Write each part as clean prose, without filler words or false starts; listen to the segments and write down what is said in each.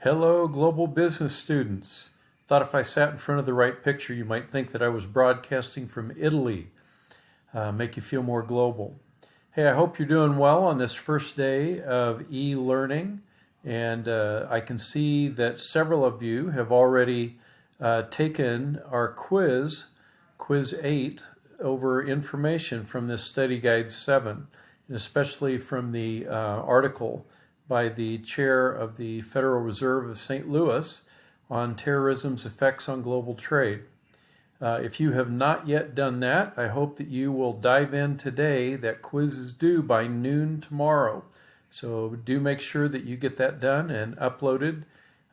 Hello, global business students. Thought if I sat in front of the right picture, you might think that I was broadcasting from Italy, make you feel more global. Hey, I hope you're doing well on this first day of e-learning. And I can see that several of you have already taken our quiz 8, over information from this study guide 7, and especially from the article by the chair of the Federal Reserve of St. Louis on terrorism's effects on global trade. If you have not yet done that, I hope that you will dive in today. That quiz is due by noon tomorrow. So do make sure that you get that done and uploaded.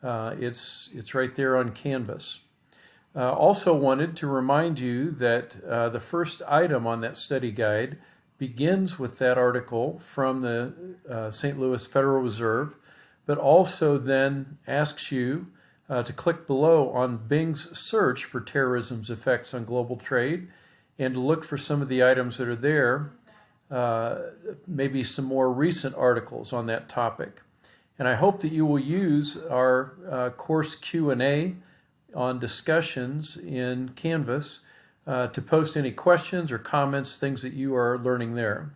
It's right there on Canvas. Also wanted to remind you that the first item on that study guide begins with that article from the St. Louis Federal Reserve, but also then asks you to click below on Bing's search for terrorism's effects on global trade and to look for some of the items that are there, maybe some more recent articles on that topic. And I hope that you will use our course Q&A on discussions in Canvas to post any questions or comments, things that you are learning there.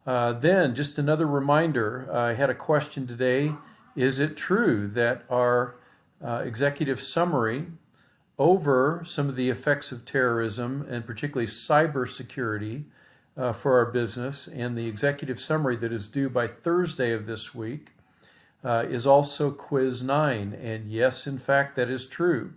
Then just another reminder, I had a question today. Is it true that our executive summary over some of the effects of terrorism and particularly cybersecurity for our business, and the executive summary that is due by Thursday of this week is also quiz 9? And yes, in fact, that is true.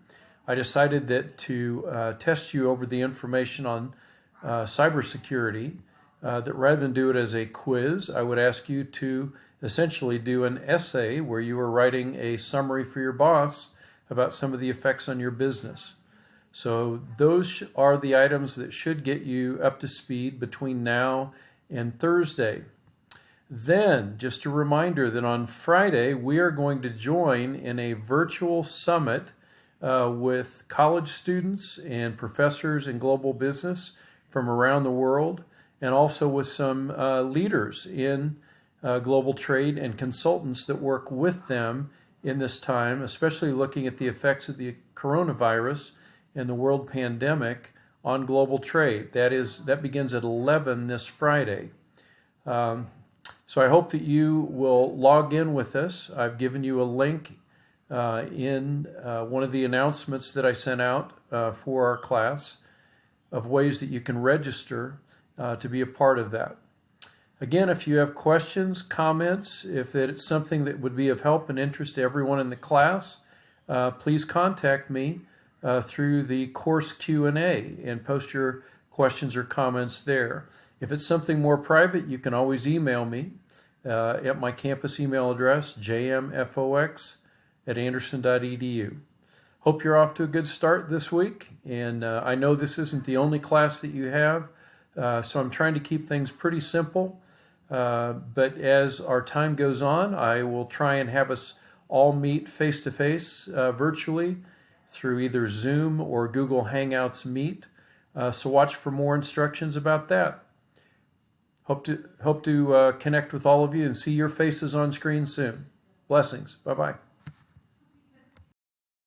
I decided that to test you over the information on cybersecurity, that rather than do it as a quiz, I would ask you to essentially do an essay where you are writing a summary for your boss about some of the effects on your business. So those are the items that should get you up to speed between now and Thursday. Then, just a reminder that on Friday, we are going to join in a virtual summit with college students and professors in global business from around the world, and also with some leaders in global trade and consultants that work with them in this time, especially looking at the effects of the coronavirus and the world pandemic on global trade. That begins at 11 this Friday. So I hope that you will log in with us. I've given you a link in one of the announcements that I sent out for our class of ways that you can register to be a part of that. Again, if you have questions, comments, if it's something that would be of help and interest to everyone in the class, please contact me through the course Q&A and post your questions or comments there. If it's something more private, you can always email me at my campus email address, jmfox@anderson.edu. Hope you're off to a good start this week, and I know this isn't the only class that you have, so I'm trying to keep things pretty simple, but as our time goes on, I will try and have us all meet face-to-face virtually through either Zoom or Google Hangouts Meet, so watch for more instructions about that. Hope to connect with all of you and see your faces on screen soon. Blessings. Bye-bye.